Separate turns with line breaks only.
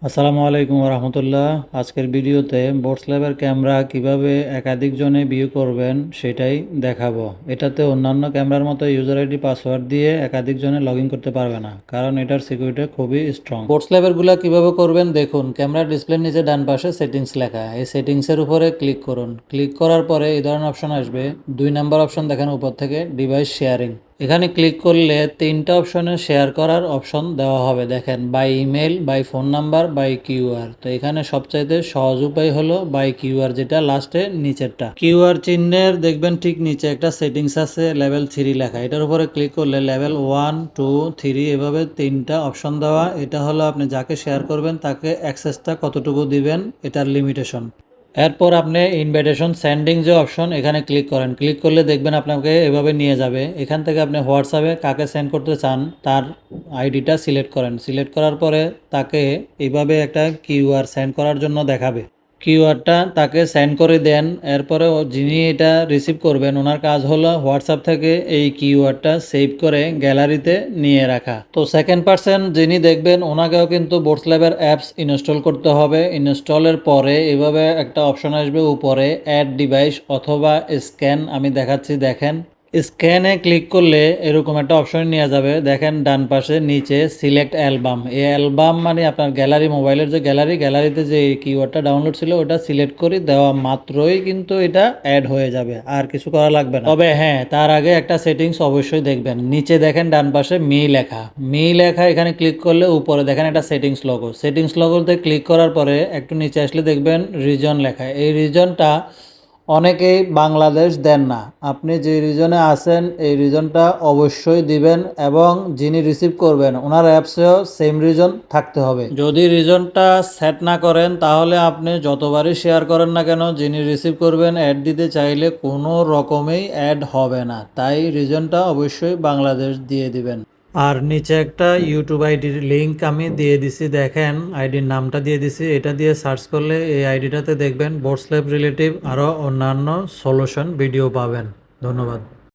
আসসালামু আলাইকুম রহমতুল্লাহ। আজকের ভিডিওতে বোটস ল্যাবের ক্যামেরা কিভাবে একাধিক জনে ভিউ করবেন সেটাই দেখাবো। এটাতে অন্যান্য ক্যামেরার মতো ইউজার আইডি পাসওয়ার্ড দিয়ে একাধিক জনে লগ ইন করতে পারবে না, কারণ এটার সিকিউরিটি খুবই স্ট্রং। বোটস ল্যাবের গুলা কিভাবে করবেন দেখুন। ক্যামেরা ডিসপ্লের নিচে ডান পাশে সেটিংস লেখা, এই সেটিংসের উপরে ক্লিক করুন। ক্লিক করার পরে এই ধরনের অপশন আসবে। 2 নম্বর অপশন দেখেন উপর থেকে, ডিভাইস শেয়ারিং। এখানে ক্লিক করলে 3টা অপশনে শেয়ার করার অপশন দেওয়া হবে। দেখেন, by email, by phone number, by QR. তো এখানে সবচাইতে সহজ উপায় হলো বাই কিউআর, যেটা লাস্টে নিচেরটা। কিউআর চিহ্নের দেখবেন ঠিক নিচে একটা সেটিংস আছে লেভেল 3 লেখা। এটার উপরে ক্লিক করলে লেভেল 1, 2, 3 এভাবে 3টা অপশন দেওয়া। এটা হলো আপনি যাকে শেয়ার করবেন তাকে অ্যাক্সেসটা কতটুকু দিবেন, এটার লিমিটেশন। এরপর আপনি ইনভাইটেশন সেন্ডিং যে অপশন, এখানে ক্লিক করেন। ক্লিক করলে দেখবেন আপনাকে এভাবে নিয়ে যাবে। এখান থেকে আপনি হোয়াটসঅ্যাপে কাকে সেন্ড করতে চান তার আইডিটা সিলেক্ট করেন। সিলেক্ট করার পরে তাকে এইভাবে একটা কিউআর সেন্ড করার জন্য দেখাবে। কিউআরটা তাকে সেন্ড করে দেন। এরপরে যিনি এটা রিসিভ করবেন ওনার কাজ হলো হোয়াটসঅ্যাপ থেকে এই কিউআরটা সেভ করে গ্যালারিতে নিয়ে রাখা। তো সেকেন্ড পার্সন যিনি দেখবেন ওনাকেও কিন্তু বোটস ল্যাবের অ্যাপস ইনস্টল করতে হবে। ইনস্টলের পরে এভাবে একটা অপশন আসবে উপরে, অ্যাড ডিভাইস অথবা স্ক্যান। আমি দেখাচ্ছি, দেখেন। স্ক্যানে ক্লিক করলে এরকম একটা অপশন নিয়ে যাবে। দেখেন ডান পাশে নিচে সিলেক্ট অ্যালবাম। এই অ্যালবাম মানে আপনার গ্যালারি, মোবাইলের যে গ্যালারিতে যে কিওয়ার্ডটা ডাউনলোড ছিল ওটা সিলেক্ট করে দেওয়া মাত্রই কিন্তু এটা অ্যাড হয়ে যাবে, আর কিছু করা লাগবে না। তবে হ্যাঁ, তার আগে একটা সেটিংস অবশ্যই দেখবেন। নিচে দেখেন ডান পাশে মি লেখা, এখানে ক্লিক করলে উপরে দেখেন একটা সেটিংস লগোতে ক্লিক করার পরে একটু নিচে আসলে দেখবেন রিজন লেখা। এই রিজনটা অনেকেই বাংলাদেশ দেন না। আপনি যে রিজনে আছেন এই রিজনটা অবশ্যই দিবেন, এবং যিনি রিসিভ করবেন ওনার অ্যাপসেও সেম রিজন থাকতে হবে। যদি রিজনটা সেট না করেন তাহলে আপনি যতবারই শেয়ার করেন না কেন, যিনি রিসিভ করবেন অ্যাড দিতে চাইলে কোনো রকমেই অ্যাড হবে না। তাই রিজনটা অবশ্যই বাংলাদেশ দিয়ে দিবেন। আর নিচে একটা ইউটিউব আইডির লিঙ্ক আমি দিয়ে দিছি, দেখেন আইডির নামটা দিয়ে দিছি। এটা দিয়ে সার্চ করলে এই আইডিটাতে দেখবেন বোটস ল্যাব রিলেটিভ আরও অন্যান্য সলিউশন ভিডিও পাবেন। ধন্যবাদ।